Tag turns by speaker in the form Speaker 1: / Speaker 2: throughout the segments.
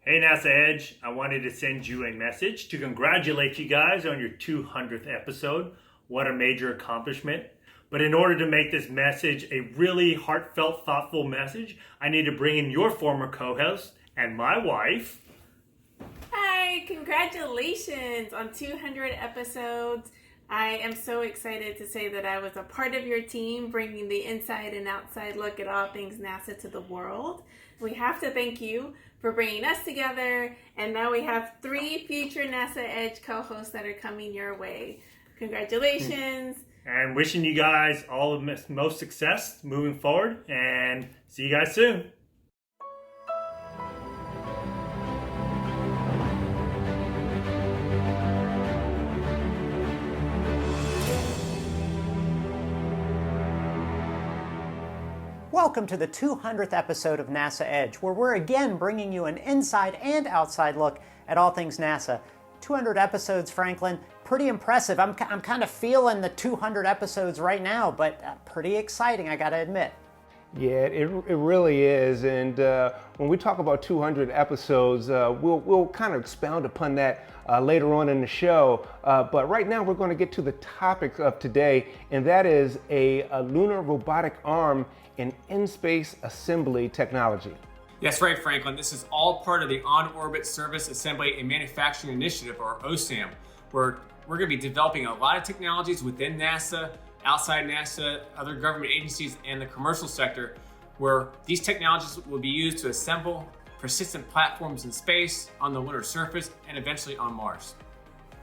Speaker 1: Hey NASA Edge, I wanted to send you a message to congratulate you guys on your 200th episode. What a major accomplishment. But in order to make this message a really heartfelt, thoughtful message, I need to bring in your former co-host and my wife.
Speaker 2: Hi, congratulations on 200 episodes. I am so excited to say that I was a part of your team, bringing the inside and outside look at all things NASA to the world. We have to thank you for bringing us together, and now we have 3 future NASA Edge co-hosts that are coming your way. Congratulations.
Speaker 1: And wishing you guys all the most success moving forward, and see you guys soon.
Speaker 3: Welcome to the 200th episode of NASA Edge, where we're again bringing you an inside and outside look at all things NASA. 200 episodes, Franklin, pretty impressive. I'm kind of feeling the 200 episodes right now, but pretty exciting, I gotta admit.
Speaker 4: Yeah, it really is, and when we talk about 200 episodes, we'll kind of expound upon that later on in the show. But right now we're going to get to the topic of today, and that is a lunar robotic arm and in-space assembly technology.
Speaker 5: That's right, Franklin. This is all part of the On-Orbit Service Assembly and Manufacturing Initiative, or OSAM, where we're going to be developing a lot of technologies within NASA, outside NASA, other government agencies, and the commercial sector, where these technologies will be used to assemble persistent platforms in space, on the lunar surface, and eventually on Mars.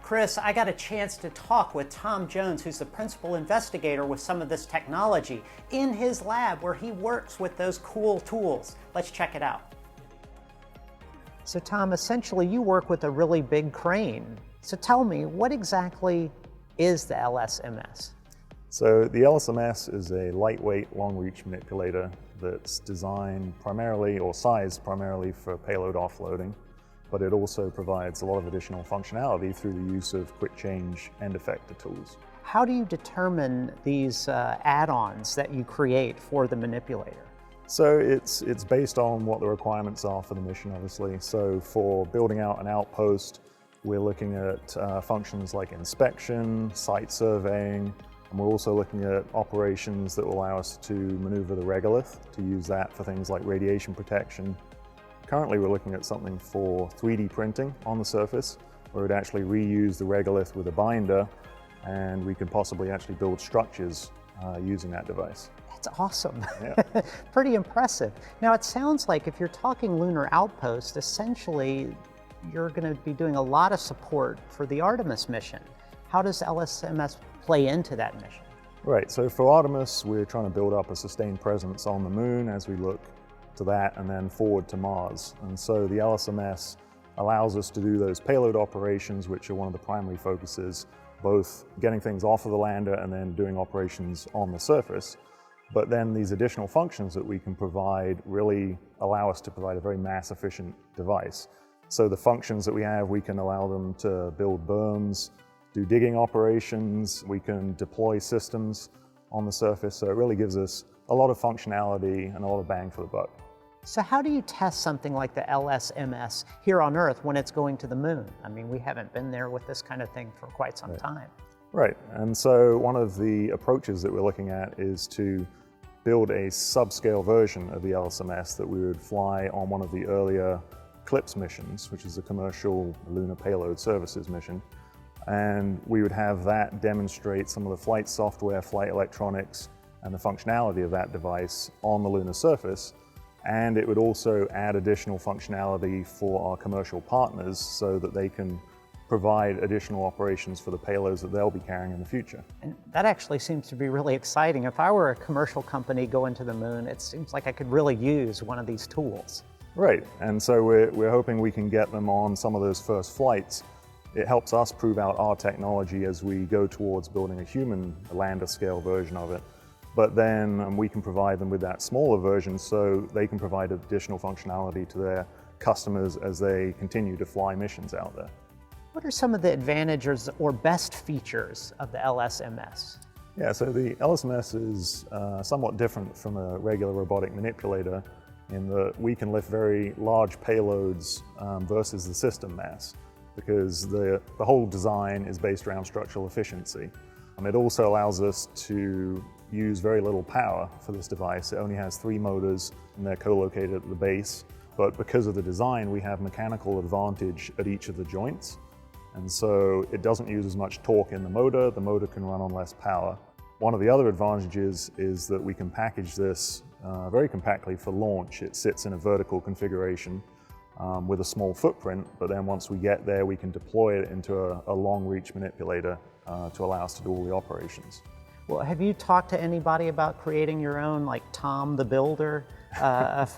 Speaker 3: Chris, I got a chance to talk with Tom Jones, who's the principal investigator with some of this technology, in his lab where he works with those cool tools. Let's check it out. So Tom, essentially you work with a really big crane. So tell me, what exactly is the LSMS?
Speaker 6: So the LSMS is a lightweight, long-reach manipulator that's designed primarily, or sized primarily, for payload offloading, but it also provides a lot of additional functionality through the use of quick change end effector tools.
Speaker 3: How do you determine these add-ons that you create for the manipulator?
Speaker 6: So it's based on what the requirements are for the mission, obviously. So for building out an outpost, we're looking at functions like inspection, site surveying, and we're also looking at operations that will allow us to maneuver the regolith, to use that for things like radiation protection. Currently we're looking at something for 3D printing on the surface, where we'd actually reuse the regolith with a binder, and we could possibly actually build structures using that device.
Speaker 3: That's awesome.
Speaker 6: Yeah.
Speaker 3: Pretty impressive. Now it sounds like if you're talking lunar outpost, essentially you're going to be doing a lot of support for the Artemis mission. How does LSMS play into that mission?
Speaker 6: Right, so for Artemis, we're trying to build up a sustained presence on the moon as we look to that and then forward to Mars. And so the LSMS allows us to do those payload operations, which are one of the primary focuses, both getting things off of the lander and then doing operations on the surface. But then these additional functions that we can provide really allow us to provide a very mass efficient device. So the functions that we have, we can allow them to build berms, do digging operations, we can deploy systems on the surface. So it really gives us a lot of functionality and a lot of bang for the buck.
Speaker 3: So how do you test something like the LSMS here on Earth when it's going to the moon? I mean, we haven't been there with this kind of thing for quite some time.
Speaker 6: Right, and so one of the approaches that we're looking at is to build a subscale version of the LSMS that we would fly on one of the earlier CLPS missions, which is a commercial lunar payload services mission. And we would have that demonstrate some of the flight software, flight electronics, and the functionality of that device on the lunar surface. And it would also add additional functionality for our commercial partners so that they can provide additional operations for the payloads that they'll be carrying in the future.
Speaker 3: And that actually seems to be really exciting. If I were a commercial company going to the moon, it seems like I could really use one of these tools.
Speaker 6: Right, and so we're hoping we can get them on some of those first flights. It helps us prove out our technology as we go towards building a human lander scale version of it. But then we can provide them with that smaller version so they can provide additional functionality to their customers as they continue to fly missions out there.
Speaker 3: What are some of the advantages or best features of the LSMS?
Speaker 6: Yeah, so the LSMS is somewhat different from a regular robotic manipulator in that we can lift very large payloads versus the system mass, because the whole design is based around structural efficiency. It also allows us to use very little power for this device. It only has 3 motors and they're co-located at the base. But because of the design, we have mechanical advantage at each of the joints. And so it doesn't use as much torque in the motor can run on less power. One of the other advantages is that we can package this very compactly for launch. It sits in a vertical configuration with a small footprint, but then once we get there, we can deploy it into a long reach manipulator to allow us to do all the operations.
Speaker 3: Well, have you talked to anybody about creating your own, like Tom the Builder,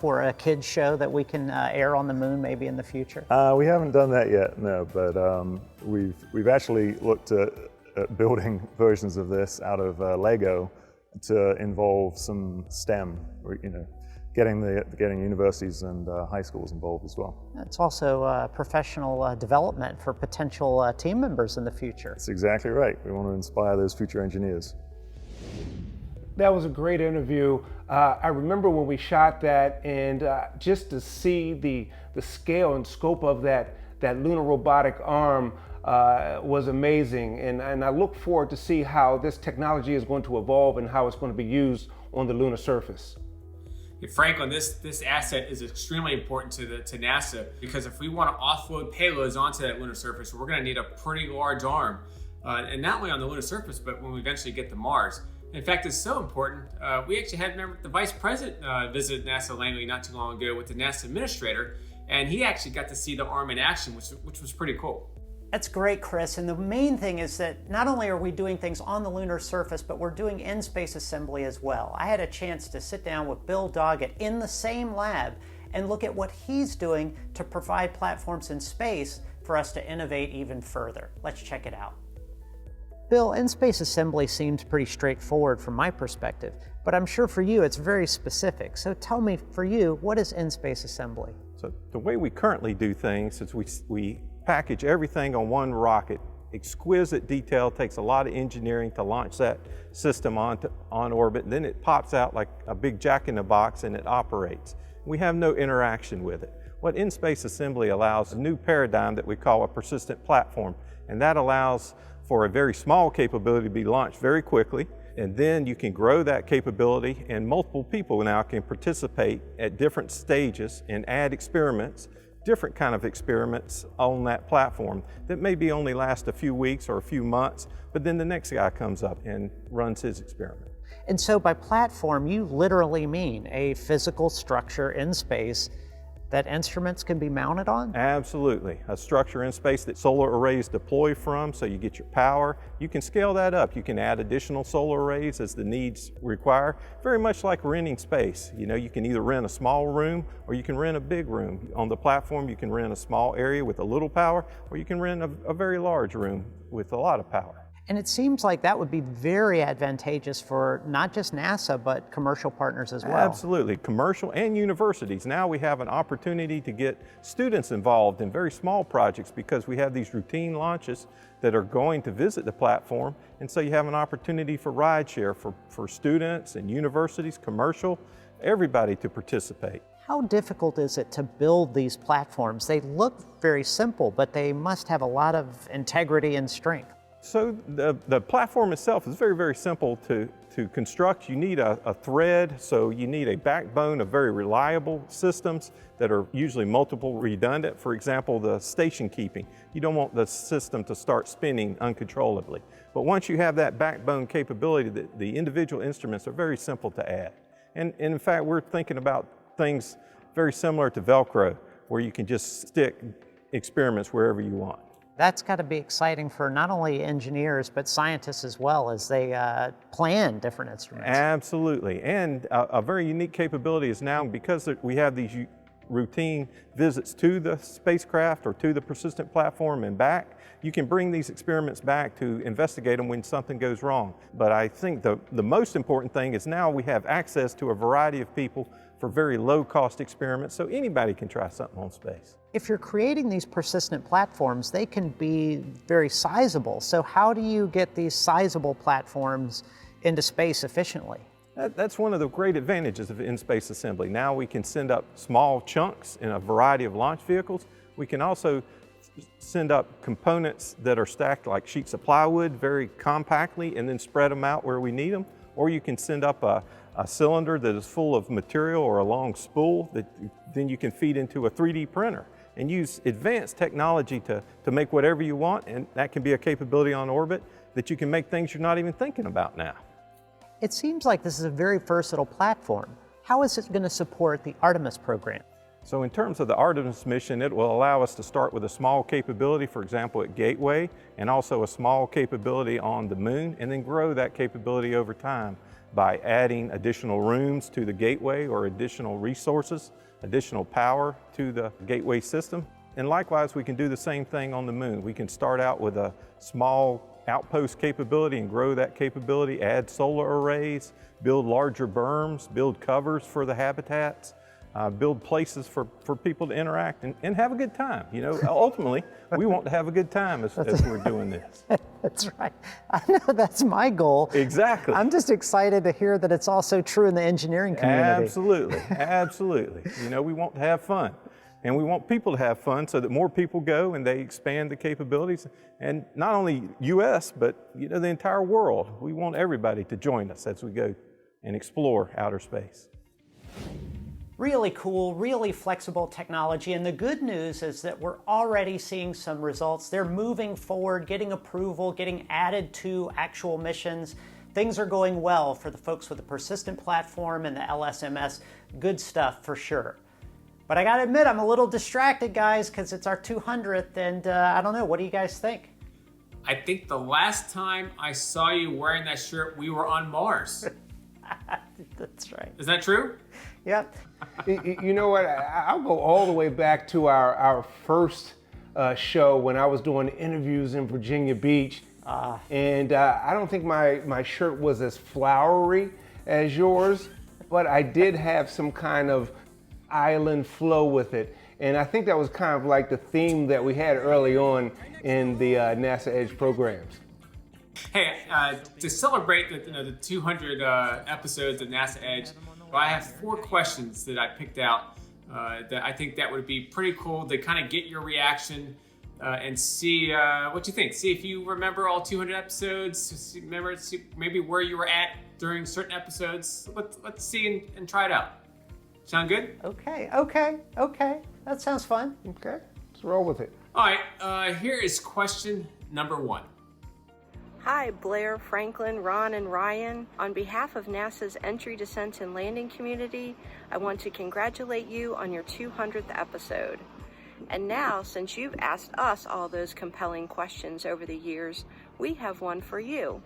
Speaker 3: for a kids show that we can air on the moon maybe in the future?
Speaker 6: We haven't done that yet, no, but we've actually looked at building versions of this out of Lego to involve some STEM, or, getting universities and high schools involved as well.
Speaker 3: It's also professional development for potential team members in the future.
Speaker 6: That's exactly right. We want to inspire those future engineers.
Speaker 4: That was a great interview. I remember when we shot that, and just to see the scale and scope of that lunar robotic arm was amazing. And I look forward to see how this technology is going to evolve and how it's going to be used on the lunar surface.
Speaker 5: Franklin, this asset is extremely important to NASA, because if we want to offload payloads onto that lunar surface, we're going to need a pretty large arm. And not only on the lunar surface, but when we eventually get to Mars. In fact, it's so important, we actually had the Vice President visit NASA Langley not too long ago with the NASA administrator, and he actually got to see the arm in action, which was pretty cool.
Speaker 3: That's great, Chris. And the main thing is that not only are we doing things on the lunar surface, but we're doing in-space assembly as well. I had a chance to sit down with Bill Doggett in the same lab and look at what he's doing to provide platforms in space for us to innovate even further. Let's check it out. Bill, in-space assembly seems pretty straightforward from my perspective, but I'm sure for you it's very specific. So tell me, for you, what is in-space assembly?
Speaker 7: So the way we currently do things is we package everything on one rocket. Exquisite detail, takes a lot of engineering to launch that system on orbit, and then it pops out like a big jack-in-the-box and it operates. We have no interaction with it. What in-space assembly allows a new paradigm that we call a persistent platform, and that allows for a very small capability to be launched very quickly, and then you can grow that capability, and multiple people now can participate at different stages and add experiments, different kind of experiments on that platform that maybe only last a few weeks or a few months, but then the next guy comes up and runs his experiment.
Speaker 3: And so by platform, you literally mean a physical structure in space that instruments can be mounted on?
Speaker 7: Absolutely. A structure in space that solar arrays deploy from, so you get your power. You can scale that up. You can add additional solar arrays as the needs require, very much like renting space. You can either rent a small room or you can rent a big room. On the platform, you can rent a small area with a little power, or you can rent a very large room with a lot of power.
Speaker 3: And it seems like that would be very advantageous for not just NASA, but commercial partners as well.
Speaker 7: Absolutely, commercial and universities. Now we have an opportunity to get students involved in very small projects because we have these routine launches that are going to visit the platform. And so you have an opportunity for rideshare for students and universities, commercial, everybody to participate.
Speaker 3: How difficult is it to build these platforms? They look very simple, but they must have a lot of integrity and strength.
Speaker 7: So the platform itself is very, very simple to construct. You need a thread, so you need a backbone of very reliable systems that are usually multiple redundant. For example, the station keeping. You don't want the system to start spinning uncontrollably. But once you have that backbone capability, the individual instruments are very simple to add. And in fact, we're thinking about things very similar to Velcro, where you can just stick experiments wherever you want.
Speaker 3: That's got to be exciting for not only engineers, but scientists as well as they plan different instruments.
Speaker 7: Absolutely, and a very unique capability is now, because we have these routine visits to the spacecraft or to the persistent platform and back, you can bring these experiments back to investigate them when something goes wrong. But I think the most important thing is now we have access to a variety of people for very low cost experiments, so anybody can try something on space.
Speaker 3: If you're creating these persistent platforms, they can be very sizable. So how do you get these sizable platforms into space efficiently?
Speaker 7: That's one of the great advantages of in-space assembly. Now we can send up small chunks in a variety of launch vehicles. We can also send up components that are stacked like sheets of plywood very compactly and then spread them out where we need them. Or you can send up a cylinder that is full of material or a long spool that then you can feed into a 3D printer and use advanced technology to make whatever you want, and that can be a capability on orbit that you can make things you're not even thinking about now.
Speaker 3: It seems like this is a very versatile platform. How is it going to support the Artemis program?
Speaker 7: So in terms of the Artemis mission, it will allow us to start with a small capability, for example, at Gateway, and also a small capability on the moon, and then grow that capability over time by adding additional rooms to the Gateway or additional resources, additional power to the Gateway system. And likewise, we can do the same thing on the moon. We can start out with a small outpost capability and grow that capability, add solar arrays, build larger berms, build covers for the habitats, build places for people to interact and have a good time. You know, ultimately, we want to have a good time as we're doing this.
Speaker 3: That's right. I know that's my goal.
Speaker 7: Exactly.
Speaker 3: I'm just excited to hear that it's also true in the engineering community.
Speaker 7: Absolutely, absolutely. You know, we want to have fun. And we want people to have fun so that more people go and they expand the capabilities. And not only US, but you know, the entire world. We want everybody to join us as we go and explore outer space.
Speaker 3: Really cool, really flexible technology. And the good news is that we're already seeing some results. They're moving forward, getting approval, getting added to actual missions. Things are going well for the folks with the persistent platform and the LSMS. Good stuff for sure. But I gotta admit, I'm a little distracted, guys, because it's our 200th, and I don't know, what do you guys think?
Speaker 5: I think the last time I saw you wearing that shirt, we were on Mars.
Speaker 3: That's right.
Speaker 5: Is that true?
Speaker 3: Yep.
Speaker 4: You know what? I'll go all the way back to our first show when I was doing interviews in Virginia Beach. And I don't think my shirt was as flowery as yours, but I did have some kind of island flow with it. And I think that was kind of like the theme that we had early on in the NASA Edge programs.
Speaker 5: Hey, to celebrate the 200 episodes of NASA Edge, I have 4 questions that I picked out that I think that would be pretty cool to kind of get your reaction and see what you think. See if you remember all 200 episodes, see maybe where you were at during certain episodes. Let's see and try it out. Sound good?
Speaker 3: Okay. That sounds fun.
Speaker 4: Okay, let's roll with it.
Speaker 5: All right, here is question number 1.
Speaker 8: Hi, Blair, Franklin, Ron, and Ryan. On behalf of NASA's Entry, Descent, and Landing community, I want to congratulate you on your 200th episode. And now, since you've asked us all those compelling questions over the years, we have one for you.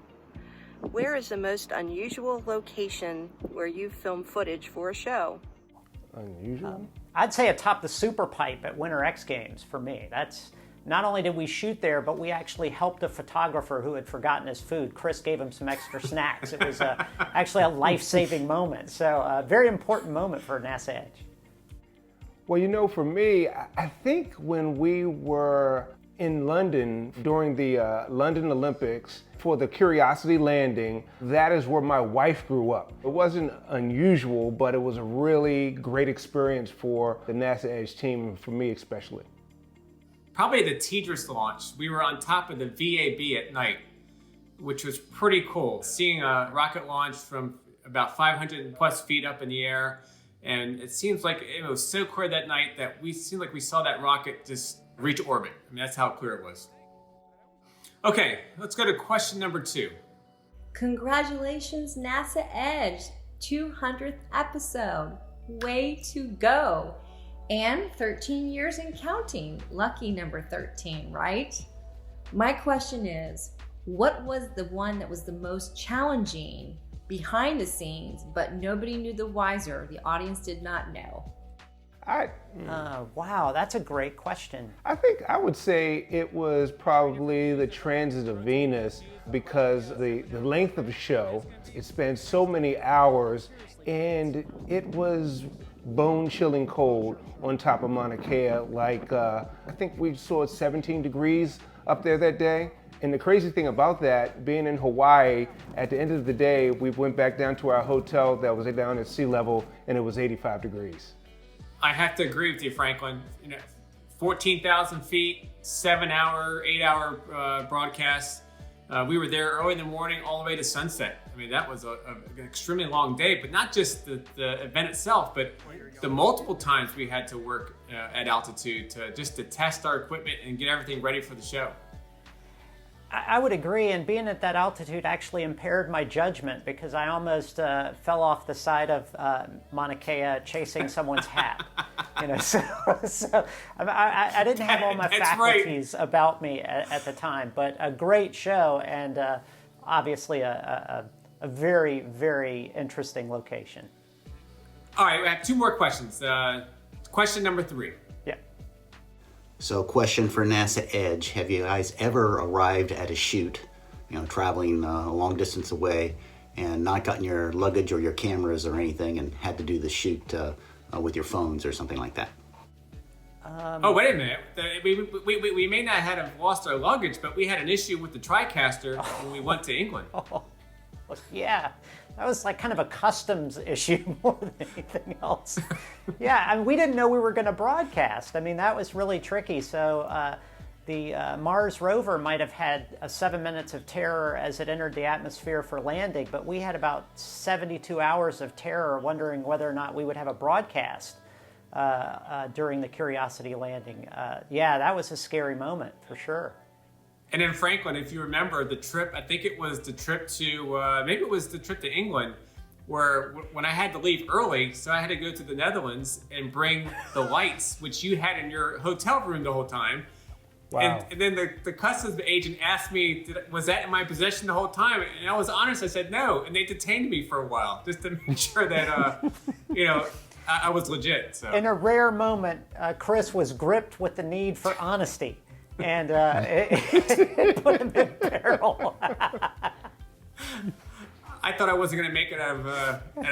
Speaker 8: Where is the most unusual location where you've filmed footage for a show?
Speaker 4: Unusual?
Speaker 3: I'd say atop the super pipe at Winter X Games for me. That's not only did we shoot there, but we actually helped a photographer who had forgotten his food. Chris gave him some extra snacks. It was actually a life-saving moment. So a very important moment for NASA Edge.
Speaker 4: Well, you know, for me, I think when we were in London during the London Olympics for the Curiosity landing, that is where my wife grew up. It wasn't unusual, but it was a really great experience for the NASA Edge team, and for me especially.
Speaker 5: Probably the TDRS launch. We were on top of the VAB at night, which was pretty cool. Seeing a rocket launch from about 500 plus feet up in the air. And it seems like it was so clear that night that we seemed like we saw that rocket just reach orbit. I mean, that's how clear it was. Okay, let's go to question number 2.
Speaker 9: Congratulations, NASA Edge, 200th episode. Way to go. And 13 years and counting. Lucky number 13, right? My question is, what was the one that was the most challenging behind the scenes, but nobody knew the wiser? The audience did not know.
Speaker 3: Wow, that's a great question.
Speaker 4: I think I would say it was probably the transit of Venus, because the length of the show, it spans so many hours, and it was bone-chilling cold on top of Mauna Kea. Like, I think we saw 17 degrees up there that day. And the crazy thing about that, being in Hawaii, at the end of the day, we went back down to our hotel that was down at sea level, and it was 85 degrees.
Speaker 5: I have to agree with you, Franklin. 14,000 feet, 7-hour, 8-hour broadcast. We were there early in the morning all the way to sunset. I mean, that was an extremely long day, but not just the event itself, but the multiple times we had to work at altitude to test our equipment and get everything ready for the show.
Speaker 3: I would agree, and being at that altitude actually impaired my judgment because I almost fell off the side of Mauna Kea chasing someone's hat. So I didn't have all my faculties about me at the time, but a great show and obviously a very, very interesting location.
Speaker 5: All right, we have 2 more questions. Question number 3.
Speaker 10: So question for NASA Edge, have you guys ever arrived at a shoot, traveling a long distance away and not gotten your luggage or your cameras or anything and had to do the shoot with your phones or something like that?
Speaker 5: Oh, wait a minute. We may not have lost our luggage, but we had an issue with the TriCaster when we went to England.
Speaker 3: Yeah, that was like kind of a customs issue more than anything else. Yeah, I mean, we didn't know we were going to broadcast. I mean, that was really tricky. So the Mars rover might have had 7 minutes of terror as it entered the atmosphere for landing, but we had about 72 hours of terror wondering whether or not we would have a broadcast during the Curiosity landing. Yeah, that was a scary moment for sure.
Speaker 5: And then Franklin, if you remember the trip, I think it was the trip to, maybe it was the trip to England, where when I had to leave early, so I had to go to the Netherlands and bring the lights, which you had in your hotel room the whole time.
Speaker 4: Wow.
Speaker 5: And then the customs agent asked me, was that in my possession the whole time? And I was honest, I said no. And they detained me for a while just to make sure that, I was legit. So.
Speaker 3: In a rare moment, Chris was gripped with the need for honesty. And it put him in peril.
Speaker 5: I thought I wasn't going to make it out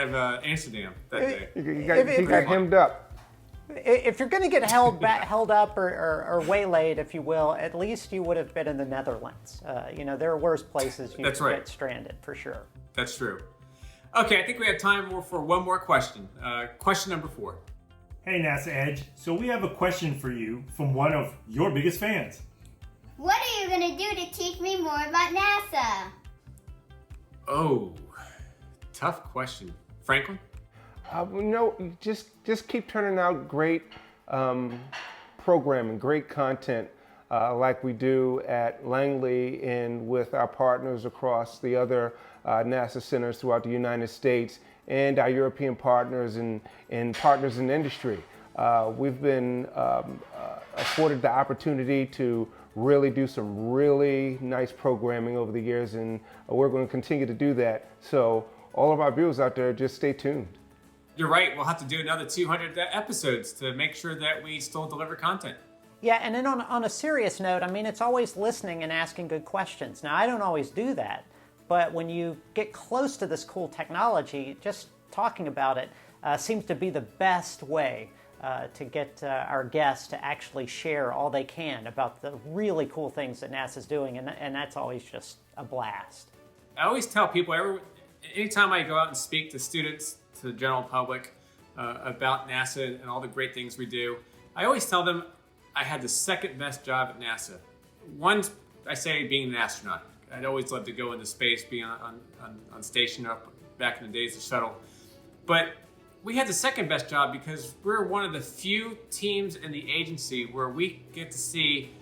Speaker 5: of Amsterdam that day.
Speaker 4: You got hemmed up.
Speaker 3: If you're going to get held up or waylaid, if you will, at least you would have been in the Netherlands. There are worse places you could get stranded, for sure.
Speaker 5: That's true. Okay, I think we have time for one more question. Question number 4.
Speaker 1: Hey NASA Edge, so we have a question for you from one of your biggest fans.
Speaker 11: What are you going to do to teach me more about NASA?
Speaker 5: Oh, tough question. Franklin?
Speaker 4: Just keep turning out great programming, great content like we do at Langley and with our partners across the other NASA centers throughout the United States and our European partners and partners in industry. We've been afforded the opportunity to really do some really nice programming over the years, and we're going to continue to do that. So all of our viewers out there, just stay tuned.
Speaker 5: You're right. We'll have to do another 200 episodes to make sure that we still deliver content.
Speaker 3: Yeah, and then on a serious note, I mean, it's always listening and asking good questions. Now, I don't always do that, but when you get close to this cool technology, just talking about it seems to be the best way to get our guests to actually share all they can about the really cool things that NASA's doing, and that's always just a blast.
Speaker 5: I always tell people, anytime I go out and speak to students, to the general public, about NASA and all the great things we do, I always tell them I had the second best job at NASA. One, I say being an astronaut. I'd always loved to go into space, being on station up back in the days of shuttle. But we had the second best job because we're one of the few teams in the agency where we get to see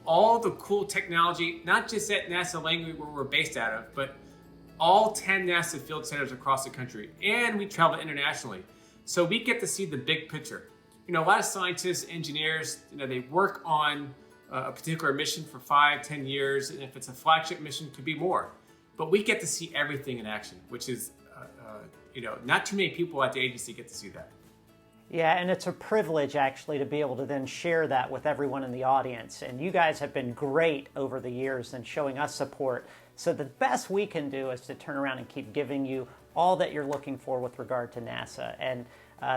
Speaker 5: all the cool technology, not just at NASA Langley where we're based out of, but all 10 NASA field centers across the country. And we travel internationally. So we get to see the big picture. A lot of scientists, engineers, they work on a particular mission for 5-10 years, and if it's a flagship mission, it could be more. But we get to see everything in action, which is, not too many people at the agency get to see that.
Speaker 3: Yeah, and it's a privilege actually to be able to then share that with everyone in the audience. And you guys have been great over the years in showing us support. So the best we can do is to turn around and keep giving you all that you're looking for with regard to NASA. And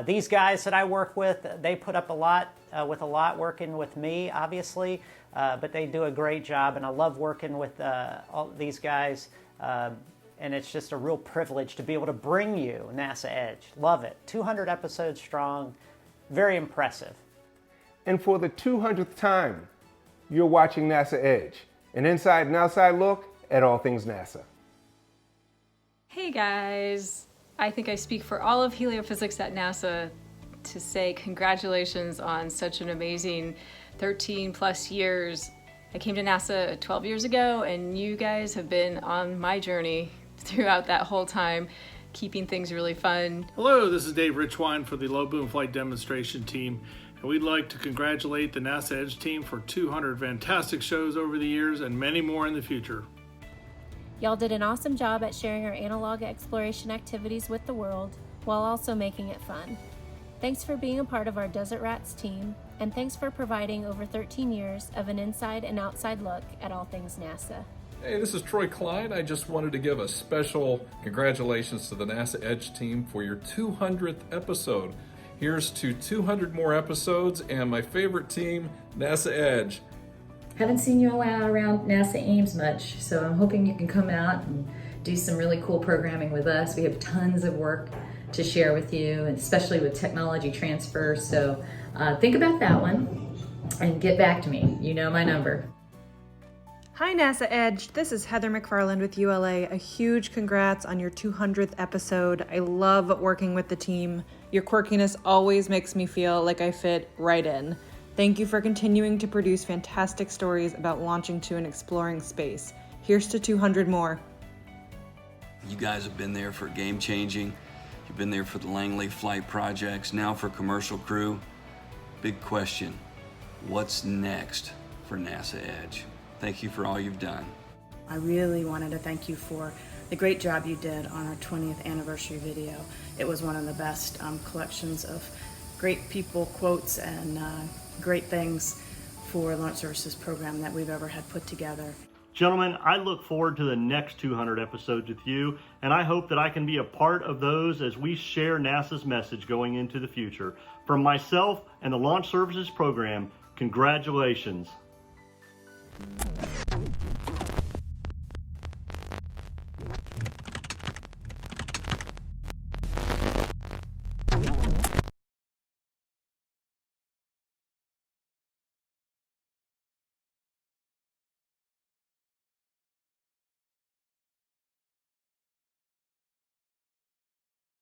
Speaker 3: These guys that I work with, they put up a lot working with me, obviously, but they do a great job, and I love working with all these guys, and it's just a real privilege to be able to bring you NASA Edge. Love it. 200 episodes strong, very impressive.
Speaker 4: And for the 200th time, you're watching NASA Edge, an inside and outside look at all things NASA.
Speaker 12: Hey guys, I think I speak for all of heliophysics at NASA to say congratulations on such an amazing 13 plus years. I came to NASA 12 years ago, and you guys have been on my journey throughout that whole time, keeping things really fun.
Speaker 13: Hello, this is Dave Richwine for the Low Boom Flight Demonstration Team, and we'd like to congratulate the NASA Edge team for 200 fantastic shows over the years and many more in the future.
Speaker 14: Y'all did an awesome job at sharing our analog exploration activities with the world while also making it fun. Thanks for being a part of our Desert Rats team, and thanks for providing over 13 years of an inside and outside look at all things NASA.
Speaker 15: Hey, this is Troy Klein. I just wanted to give a special congratulations to the NASA Edge team for your 200th episode. Here's to 200 more episodes and my favorite team, NASA Edge.
Speaker 16: Haven't seen you all out around NASA Ames much, so I'm hoping you can come out and do some really cool programming with us. We have tons of work to share with you, and especially with technology transfer, so think about that one and get back to me. You know my number.
Speaker 17: Hi NASA Edge, this is Heather McFarland with ULA. A huge congrats on your 200th episode. I love working with the team. Your quirkiness always makes me feel like I fit right in. Thank you for continuing to produce fantastic stories about launching to and exploring space. Here's to 200 more.
Speaker 18: You guys have been there for game-changing. You've been there for the Langley flight projects, now for Commercial Crew. Big question, what's next for NASA Edge? Thank you for all you've done.
Speaker 19: I really wanted to thank you for the great job you did on our 20th anniversary video. It was one of the best collections of great people, quotes, and great things for Launch Services program that we've ever had put together.
Speaker 1: Gentlemen, I look forward to the next 200 episodes with you, and I hope that I can be a part of those as we share NASA's message going into the future. From myself and the Launch Services program, congratulations.